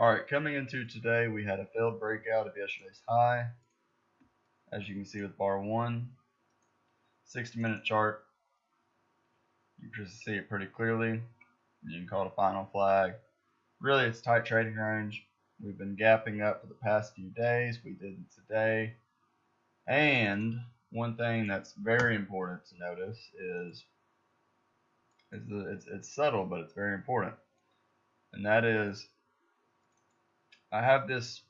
Alright, coming into today, we had a failed breakout of yesterday's high. As you can see with bar 1, 60-minute chart, you can see it pretty clearly. You can call it a final flag. Really, it's tight trading range. We've been gapping up for the past few days. We did it today. And one thing that's very important to notice is that it's subtle, but it's very important. And that is, I have these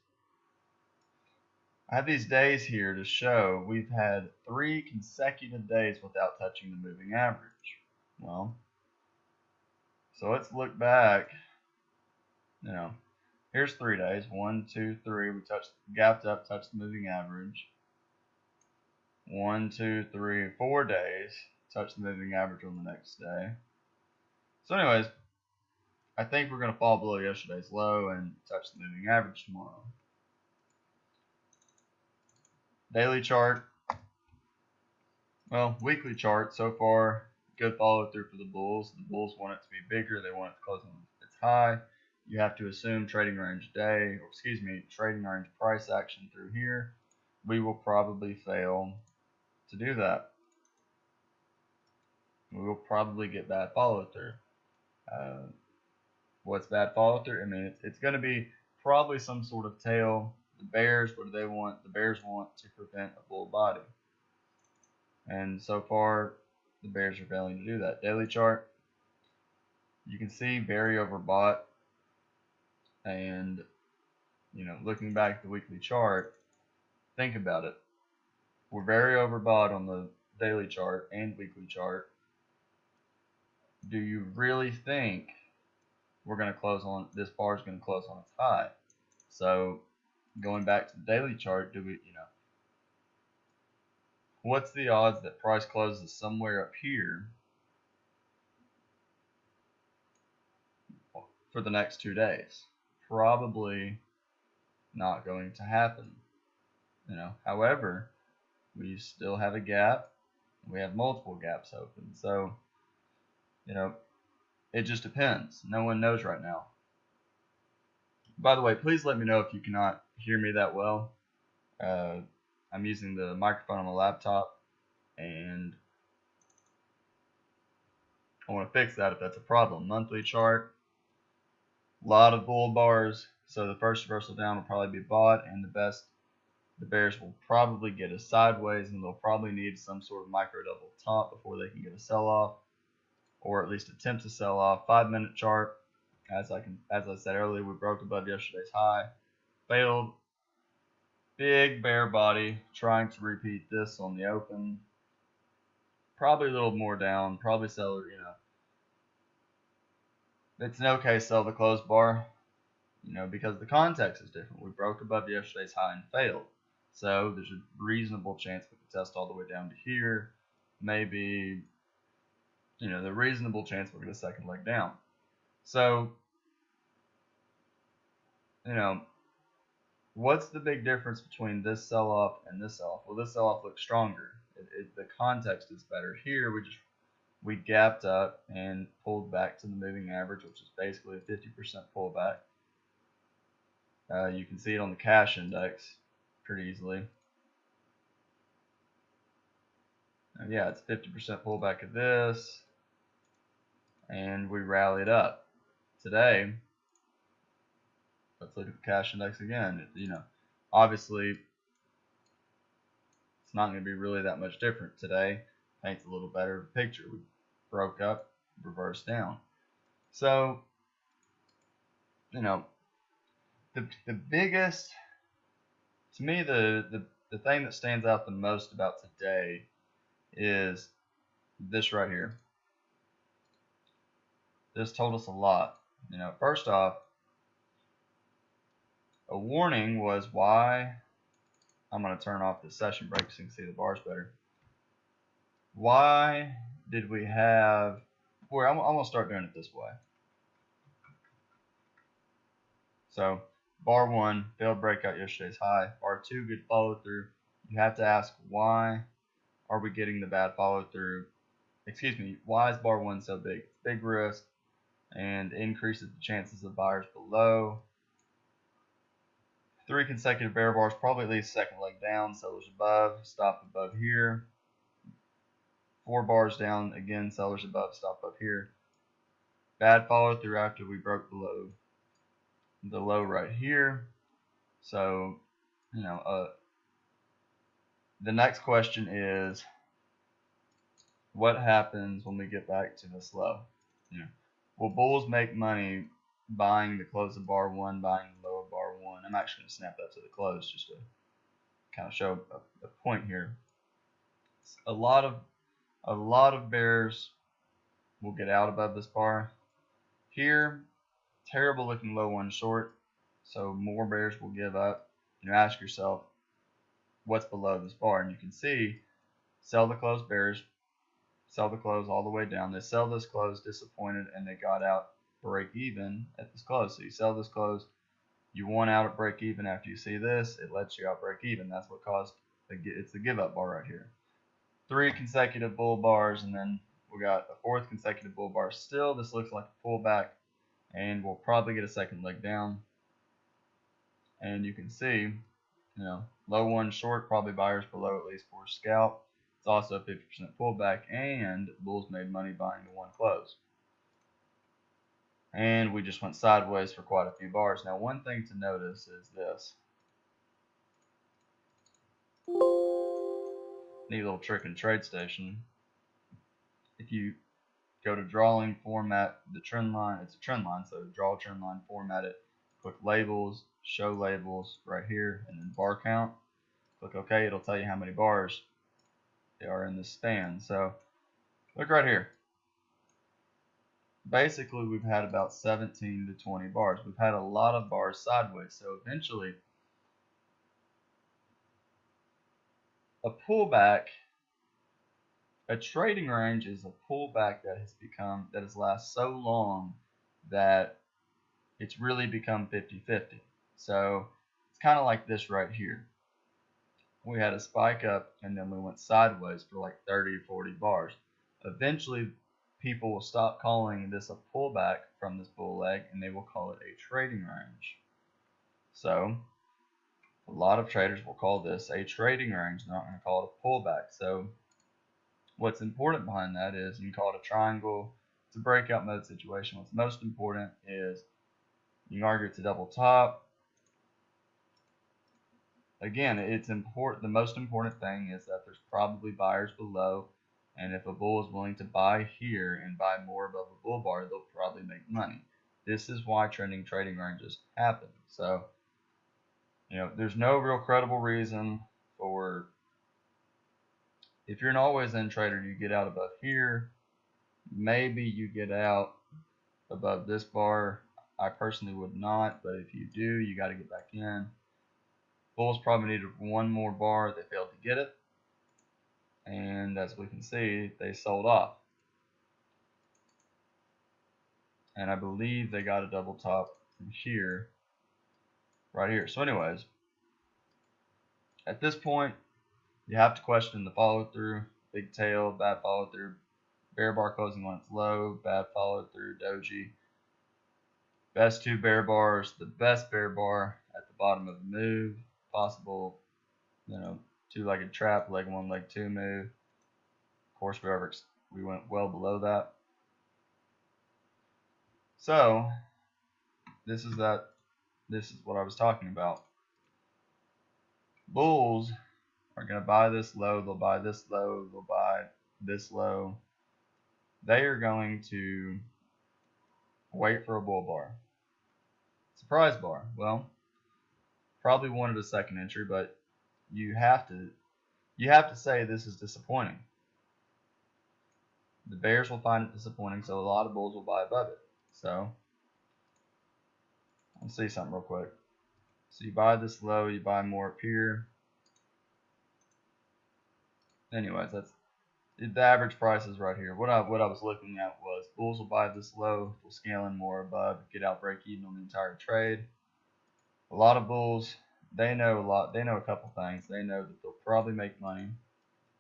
days here to show we've had 3 consecutive days without touching the moving average. Well, so let's look back. Here's 3 days. 1, 2, 3. We gapped up, touched the moving average. 1, 2, 3, 4 days. Touched the moving average on the next day. So anyways, I think we're going to fall below yesterday's low and touch the moving average tomorrow. Daily chart. Well, weekly chart so far, good follow through for the bulls. The bulls want it to be bigger. They want it to close on its high. You have to assume trading range trading range price action through here. We will probably fail to do that. We will probably get bad follow through. What's bad follow through? I mean, it's going to be probably some sort of tail. The bears, what do they want? The bears want to prevent a bull body. And so far, the bears are failing to do that. Daily chart, you can see very overbought. And, looking back at the weekly chart, think about it. We're very overbought on the daily chart and weekly chart. Do you really think this bar is going to close on its high? So, going back to the daily chart, what's the odds that price closes somewhere up here for the next 2 days? Probably not going to happen. However, we still have a gap. We have multiple gaps open. So, it just depends. No one knows right now. By the way, please let me know if you cannot hear me that well. I'm using the microphone on my laptop, and I want to fix that if that's a problem. Monthly chart, a lot of bull bars, so the first reversal down will probably be bought, and the bears will probably get a sideways, and they'll probably need some sort of micro double top before they can get a sell-off, or at least attempt to sell off. 5-minute chart, as I said earlier, we broke above yesterday's high, failed. Big bear body, trying to repeat this on the open. Probably a little more down, probably sell, it's an okay sell the close bar, because the context is different. We broke above yesterday's high and failed. So there's a reasonable chance we could test all the way down to here. Maybe, the reasonable chance we'll get a second leg down. So, what's the big difference between this sell-off and this sell-off? Well, this sell-off looks stronger. The context is better. Here, we gapped up and pulled back to the moving average, which is basically a 50% pullback. You can see it on the cash index pretty easily. Yeah, it's 50% pullback of this, and we rallied up. Today, let's look at the cash index again. Obviously, it's not going to be really that much different today. Paints a little better picture. We broke up, reversed down. So, the biggest, to me, the thing that stands out the most about today is this right here. This told us a lot. First off, a warning was why. I'm going to turn off the session break so you can see the bars better. Why did we have, I'm going to start doing it this way. So, bar 1, failed breakout yesterday's high. Bar 2, good follow through. You have to ask, why are we getting the bad follow through? Why is bar 1 so big? It's big risk and increases the chances of buyers below. 3 consecutive bear bars, probably at least second leg down, sellers above, stop above here. 4 bars down, again, sellers above, stop up here. Bad follow through after we broke the low right here. So, the next question is, what happens when we get back to this low? Will bulls make money buying the close of bar 1, buying the low of bar 1? I'm actually going to snap that to the close just to kind of show a point here. A lot of bears will get out above this bar. Here, terrible looking low 1 short, so more bears will give up. Ask yourself, what's below this bar? And you can see, sell the close bears, sell the close all the way down. They sell this close disappointed, and they got out break even at this close. So you sell this close, you want out at break even. After you see this, it lets you out break even. That's what caused it's the give up bar right here. 3 consecutive bull bars, and then we got a 4th consecutive bull bar. Still, this looks like a pullback, and we'll probably get a second leg down. And you can see, low 1 short, probably buyers below at least for a scalp. It's also a 50% pullback, and bulls made money buying the 1 close. And we just went sideways for quite a few bars. Now, one thing to notice is this. Neat little trick in TradeStation. If you go to drawing, format the trend line, it's a trend line, so draw a trend line, format it, click labels, show labels right here, and then bar count. Click OK, it'll tell you how many bars they are in this span. So look right here. Basically, we've had about 17 to 20 bars. We've had a lot of bars sideways. So eventually, a pullback, a trading range is a pullback that has lasted so long that it's really become 50-50. So it's kind of like this right here. We had a spike up, and then we went sideways for like 30 or 40 bars. Eventually, people will stop calling this a pullback from this bull leg, and they will call it a trading range. So a lot of traders will call this a trading range. They're not going to call it a pullback. So what's important behind that is you can call it a triangle. It's a breakout mode situation. What's most important is you can argue it's a double top. Again, it's important. The most important thing is that there's probably buyers below, and if a bull is willing to buy here and buy more above a bull bar, they'll probably make money. This is why trading ranges happen. So, there's no real credible reason for, if you're an always in trader, you get out above here. Maybe you get out above this bar. I personally would not, but if you do, you got to get back in. Bulls probably needed 1 more bar. They failed to get it. And as we can see, they sold off. And I believe they got a double top from here, right here. So anyways, at this point, you have to question the follow through. Big tail, bad follow through. Bear bar closing on its low, bad follow through, doji. Best 2 bear bars, the best bear bar at the bottom of the move. Possible, 2-legged trap, leg 1, leg 2 move. Of course, we went well below that. So this is what I was talking about. Bulls are going to buy this low, they'll buy this low, they'll buy this low. They are going to wait for a bull bar. Surprise bar. Well, probably wanted a second entry, but you have to say this is disappointing. The bears will find it disappointing, so a lot of bulls will buy above it. So let's see something real quick. So you buy this low, you buy more up here. Anyways, that's the average price is right here. What I was looking at was bulls will buy this low, will scale in more above, get out break even on the entire trade. A lot of bulls, they know a couple things. They know that they'll probably make money.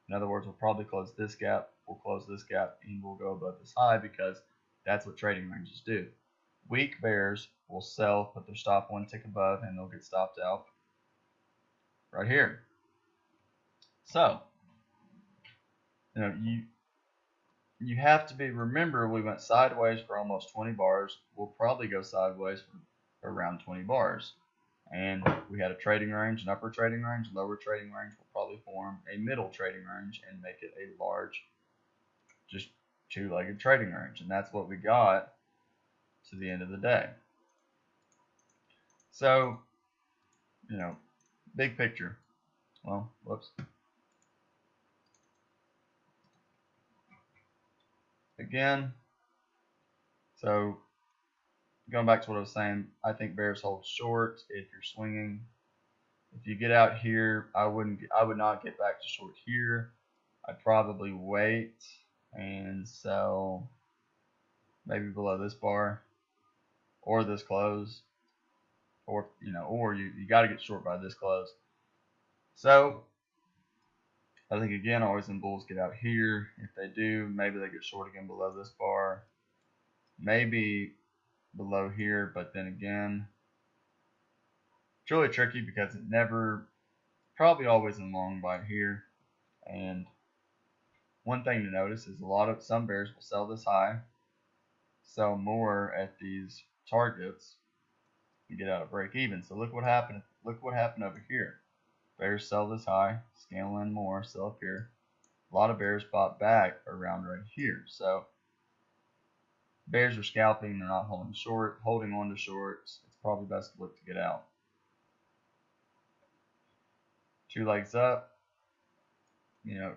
In other words, we'll probably close this gap, we'll close this gap, and we'll go above this high because that's what trading ranges do. Weak bears will sell, put their stop 1 tick above, and they'll get stopped out. right here. So, you have to remember we went sideways for almost 20 bars. We'll probably go sideways for around 20 bars. And we had a trading range, an upper trading range, lower trading range. We'll probably form a middle trading range and make it a large, just two-legged trading range. And that's what we got to the end of the day. So, big picture. Well, whoops. Again, so going back to what I was saying, I think bears hold short if you're swinging. If you get out here, I would not get back to short here. I'd probably wait and sell maybe below this bar or this close, or you got to get short by this close. So I think again, always in bulls get out here. If they do, maybe they get short again below this bar, maybe below here, but then again, it's really tricky because it never, probably always in long by here. And one thing to notice is some bears will sell this high, sell more at these targets, and get out of break even. So look what happened. Look what happened over here. Bears sell this high, scale in more, sell up here. A lot of bears bought back around right here. So bears are scalping. They're not holding short, holding on to shorts. It's probably best to look to get out. Two legs up.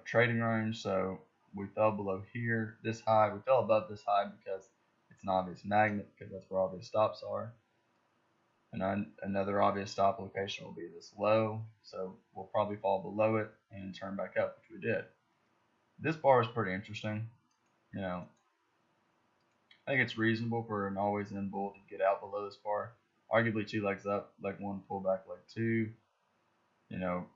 Trading range. So we fell below here, this high. We fell above this high because it's an obvious magnet, because that's where obvious stops are. And another obvious stop location will be this low, so we'll probably fall below it and turn back up, which we did. This bar is pretty interesting. I think it's reasonable for an always in bull to get out below this bar. Arguably two legs up, leg one, pull back, leg two.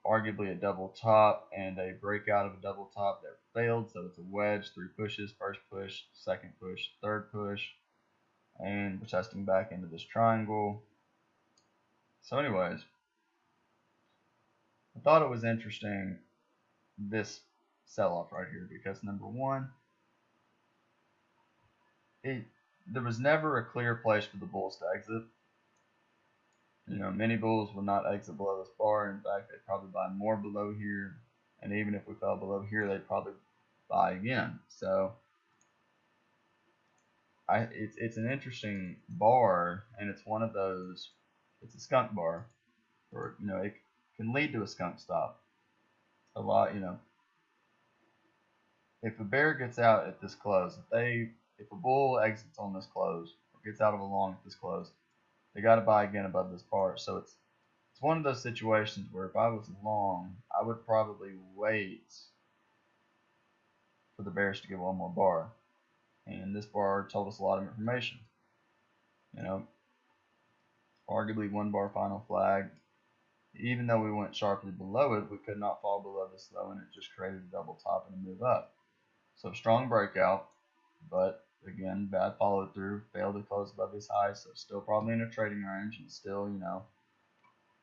Arguably a double top and a breakout of a double top that failed, so it's a wedge, 3 pushes, first push, second push, third push, and we're testing back into this triangle. So anyways, I thought it was interesting, this sell-off right here, because number one, there was never a clear place for the bulls to exit. Many bulls would not exit below this bar. In fact, they'd probably buy more below here, and even if we fell below here, they'd probably buy again. So it's an interesting bar, and it's one of those, it's a skunk bar, or it can lead to a skunk stop a lot. If a bear gets out at this close, if a bull exits on this close or gets out of a long at this close, they got to buy again above this bar. So it's one of those situations where if I was long, I would probably wait for the bears to get one more bar. And this bar told us a lot of information. Arguably 1 bar final flag. Even though we went sharply below it, we could not fall below this low, and it just created a double top and a move up. So strong breakout, but again, bad follow through, failed to close above these highs, so still probably in a trading range, and still,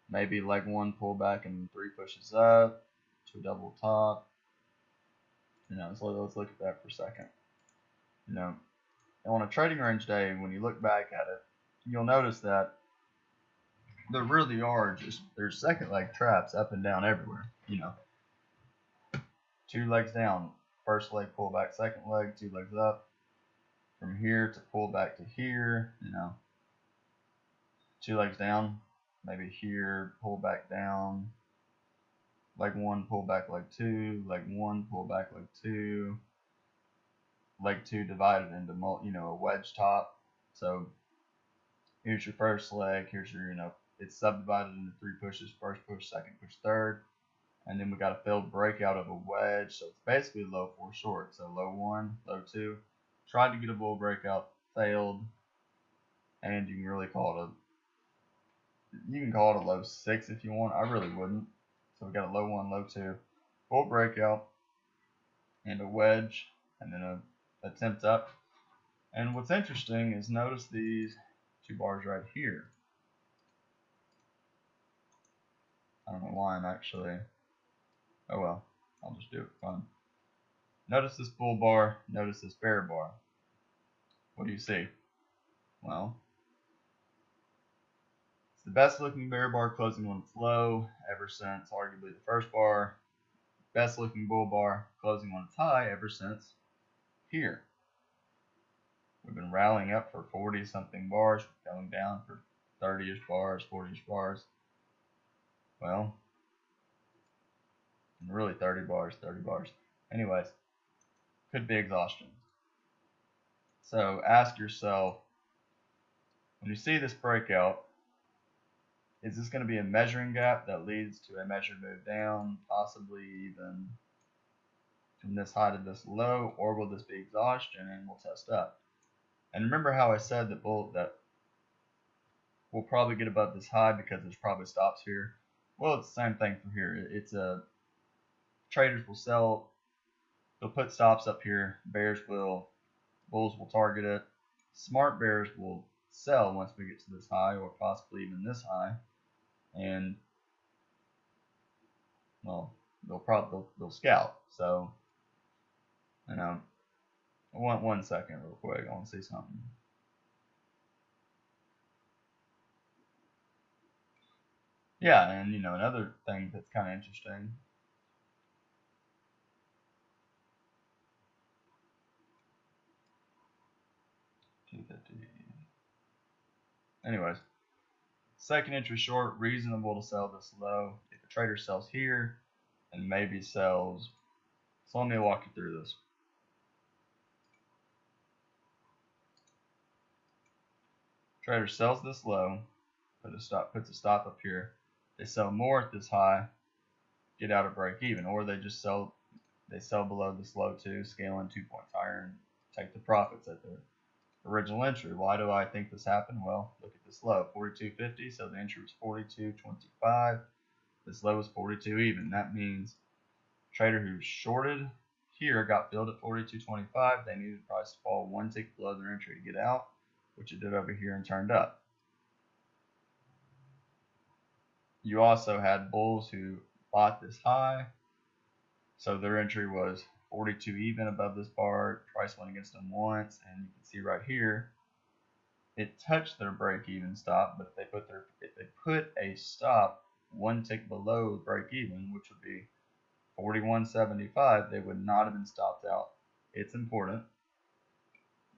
maybe leg one pull back and 3 pushes up to a double top. So let's look at that for a second. And on a trading range day, when you look back at it, you'll notice that there really are there's second leg traps up and down everywhere. 2 legs down, first leg pull back, second leg, 2 legs up. From here to pull back to here, 2 legs down, maybe here, pull back down, leg 1, pull back, leg 2, leg 1, pull back, leg 2, leg 2 divided into a wedge top. So here's your first leg, here's your it's subdivided into 3 pushes, first push, second push, third, and then we got a failed breakout of a wedge, so it's basically low 4 short. So low 1, low 2, tried to get a bull breakout, failed, and you can really call it a low 6 if you want. I really wouldn't. So we got a low 1, low 2, bull breakout, and a wedge, and then a attempt up. And what's interesting is notice these 2 bars right here. I don't know why I'm actually, oh well, I'll just do it for fun. Notice this bull bar, notice this bear bar. What do you see? Well, it's the best looking bear bar closing when it's low ever since arguably the first bar. Best looking bull bar closing when it's high ever since here. We've been rallying up for 40 something bars, going down for 30-ish bars, 40-ish bars. Well, really 30 bars. Anyways, could be exhaustion. So ask yourself, when you see this breakout, is this going to be a measuring gap that leads to a measured move down, possibly even from this high to this low, or will this be exhaustion and we'll test up? And remember how I said that we'll probably get above this high because there's probably stops here. Well, it's the same thing from here. Traders will sell, they'll put stops up here. Bulls will target it. Smart bears will sell once we get to this high, or possibly even this high, and well, they'll scout. So, I want 1 second real quick. I want to see something. Yeah, and another thing that's kind of interesting. Anyways, second entry short, reasonable to sell this low. If a trader sells here and maybe sells, so let me walk you through this. Trader sells this low, puts a stop up here. They sell more at this high, get out of break even, or they sell below this low too, scale in 2 points higher and take the profits at the original entry. Why do I think this happened? Well, look at this low, 42.50, so the entry was 42.25. This low was 42 even. That means trader who shorted here got filled at 42.25. They needed the price to fall 1 tick below their entry to get out, which it did over here and turned up. You also had bulls who bought this high, so their entry was 42 even above this bar. Price went against them once, and you can see right here it touched their break even stop, but if they put a stop 1 tick below break even, which would be 41.75, they would not have been stopped out. It's important.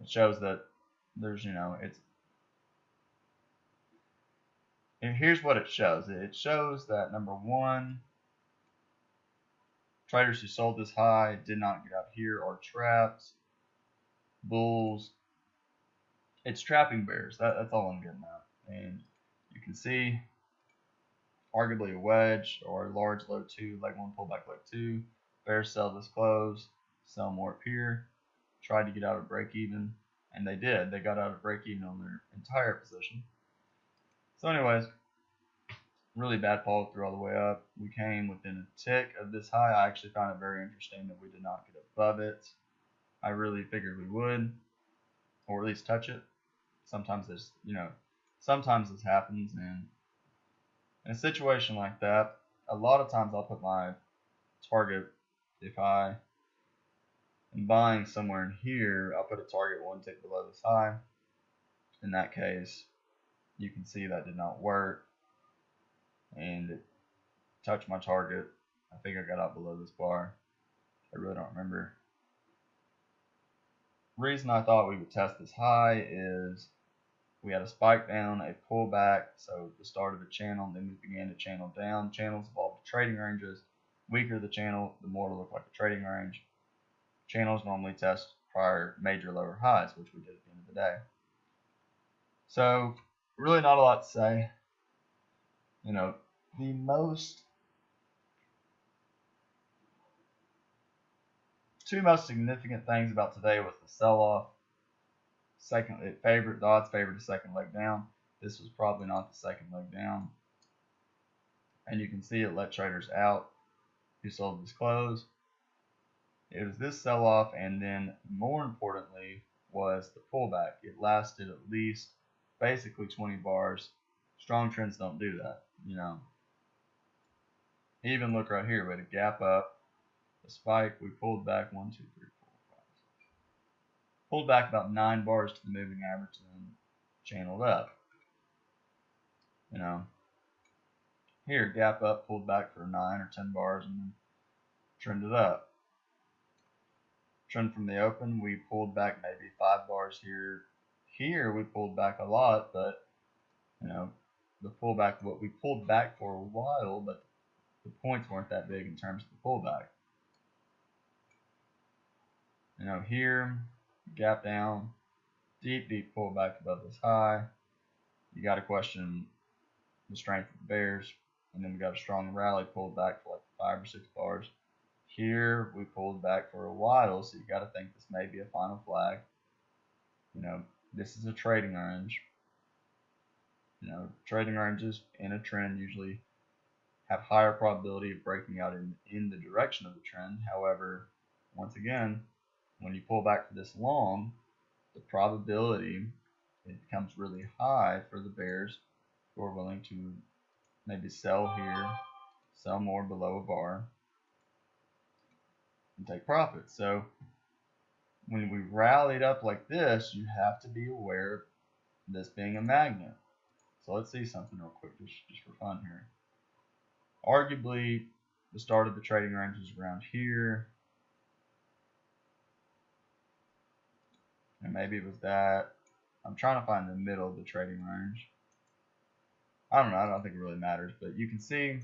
It shows that there's and here's what it shows. It shows that, number one, traders who sold this high did not get out here are trapped. Bulls, it's trapping bears. That's all I'm getting at. And you can see arguably a wedge or a large low 2, leg 1 pullback leg 2. Bears sell this close, sell more up here, tried to get out of break even, and they did. They got out of break even on their entire position. So anyways, really bad follow through all the way up. We came within a tick of this high. I actually found it very interesting that we did not get above it. I really figured we would, or at least touch it. Sometimes this happens, and in a situation like that, a lot of times I'll put my target, if I am buying somewhere in here, I'll put a target 1 tick below this high. In that case, you can see that did not work, and it touched my target. I think I got out below this bar. I really don't remember. The reason I thought we would test this high is we had a spike down, a pullback, so the start of the channel, then we began to channel down. Channels evolved to trading ranges. Weaker the channel, the more it'll look like a trading range. Channels normally test prior major lower highs, which we did at the end of the day. So really not a lot to say. The two most significant things about today was the sell-off. The odds favored the second leg down. This was probably not the second leg down. And you can see it let traders out who sold this close. It was this sell-off, and then more importantly was the pullback. It lasted at least basically 20 bars. Strong trends don't do that, Even look right here, we had a gap up, a spike, we pulled back 1, 2, 3, 4, 5, 6. Pulled back about 9 bars to the moving average, and then channeled up. You know, here gap up, pulled back for 9 or 10 bars, and then trended up. Trend from the open, we pulled back maybe 5 bars here. Here we pulled back a lot, but you know, the pullback, what we pulled back for a while, but the points weren't that big in terms of the pullback. You know, here, gap down, deep pullback above this high. You got to question the strength of the bears, and then we got a strong rally, pulled back for like 5 or 6 bars. Here we pulled back for a while, so you got to think this may be a final flag. You know, this is a trading range. You know, trading ranges in a trend usually have higher probability of breaking out in the direction of the trend. However, once again, when you pull back for this long, the probability, it becomes really high for the bears who are willing to maybe sell here, sell more below a bar, and take profits. So when we rallied up like this, you have to be aware of this being a magnet. So let's see something real quick, just for fun here. Arguably, the start of the trading range is around here. And maybe it was that. I'm trying to find the middle of the trading range. I don't know, I don't think it really matters, but you can see,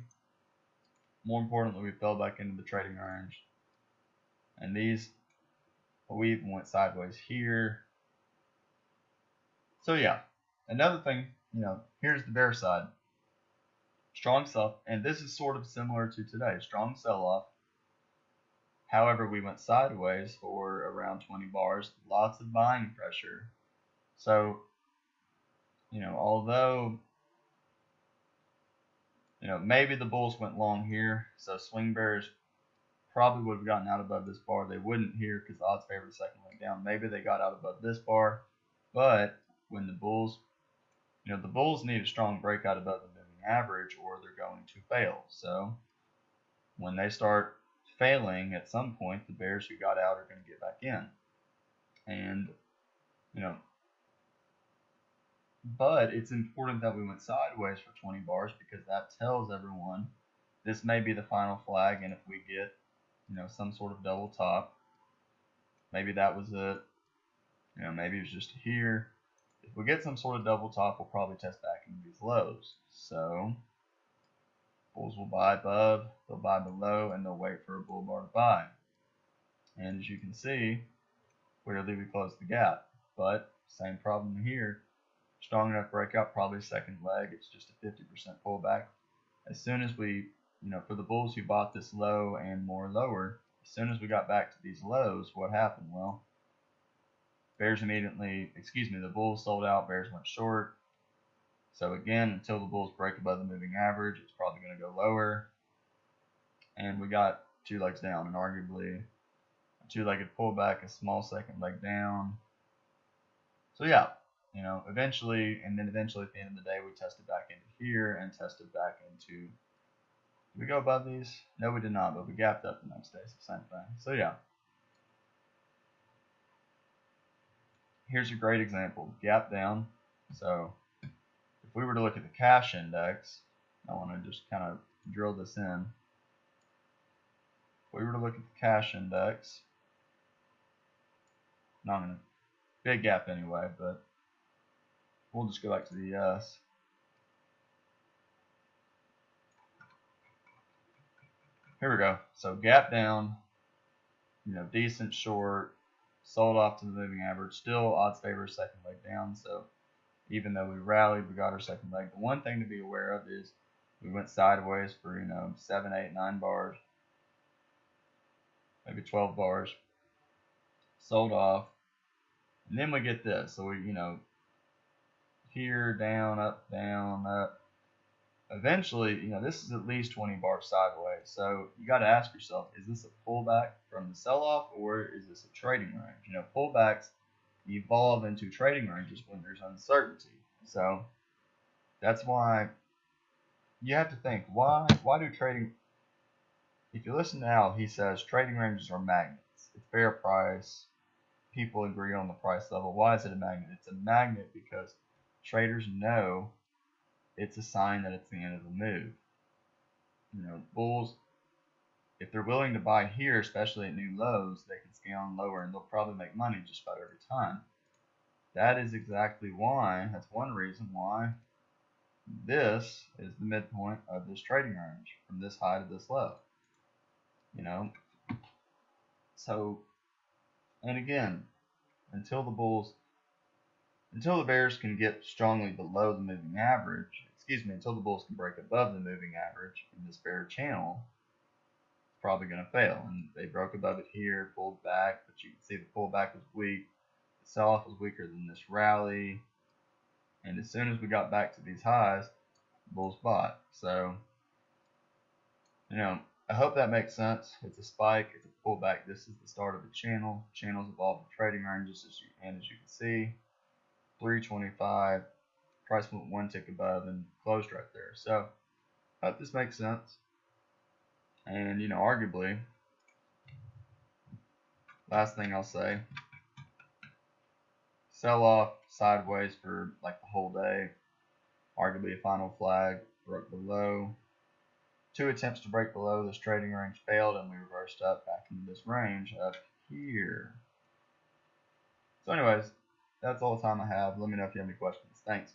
more importantly, we fell back into the trading range. And these, we even went sideways here. So yeah, another thing, you know, here's the bear side. Strong sell, and this is sort of similar to today, strong sell-off. However, we went sideways for around 20 bars, lots of buying pressure. So, you know, although, you know, maybe the bulls went long here, so swing bears probably would have gotten out above this bar. They wouldn't here because the odds favor the second leg down. Maybe they got out above this bar, but when the bulls, you know, the bulls need a strong breakout above the moving average or they're going to fail. So when they start failing at some point, the bears who got out are going to get back in. And, you know, but it's important that we went sideways for 20 bars because that tells everyone this may be the final flag, and if we get, you know, some sort of double top, maybe that was it. You know, maybe it was just here. If we get some sort of double top, we'll probably test back into these lows. So bulls will buy above, they'll buy below, and they'll wait for a bull bar to buy. And as you can see, clearly we closed the gap. But same problem here. Strong enough breakout, probably second leg. It's just a 50% pullback. As soon as we, you know, for the bulls who bought this low and more lower, as soon as we got back to these lows, what happened? Well, bears immediately, the bulls sold out, bears went short. So again, until the bulls break above the moving average, it's probably going to go lower. And we got 2 legs down, and arguably a 2-legged pullback, a small second leg down. So yeah, you know, eventually at the end of the day, we tested back into here and tested back into, did we go above these? No, we did not, but we gapped up the next day, so same thing. So yeah, here's a great example, gap down. So if we were to look at the cash index, I want to just kind of drill this in. If we were to look at the cash index, not in a big gap anyway, but we'll just go back to the ES. Here we go. So gap down, you know, decent short, sold off to the moving average. Still odds favor second leg down. So even though we rallied, we got our second leg. The one thing to be aware of is we went sideways for, you know, 7, 8, 9 bars, maybe 12 bars, sold off, and then we get this. So we, you know, here, down, up, eventually, you know, this is at least 20 bars sideways. So you got to ask yourself, is this a pullback from the sell-off or is this a trading range? You know, pullbacks evolve into trading ranges when there's uncertainty. So that's why you have to think, why do trading, if you listen to Al, he says trading ranges are magnets. It's fair price. People agree on the price level. Why is it a magnet? It's a magnet because traders know it's a sign that it's the end of the move. Bulls, if they're willing to buy here, especially at new lows, they can scale on lower and they'll probably make money just about every time. That is exactly why, that's one reason why this is the midpoint of this trading range from this high to this low. So, and again, until the bears can get strongly below the moving average, until the bulls can break above the moving average in this bear channel, it's probably going to fail. And they broke above it here, pulled back, but you can see the pullback was weak. The sell-off was weaker than this rally. And as soon as we got back to these highs, the bulls bought. So, I hope that makes sense. It's a spike, it's a pullback. This is the start of the channel. Channels evolve in trading ranges, as you can see, 325. Price went one tick above and closed right there. So, I hope this makes sense. And, arguably, last thing I'll say, sell off sideways for like the whole day. Arguably a final flag, broke below. 2 attempts to break below this trading range failed, and we reversed up back into this range up here. So anyways, that's all the time I have. Let me know if you have any questions. Thanks.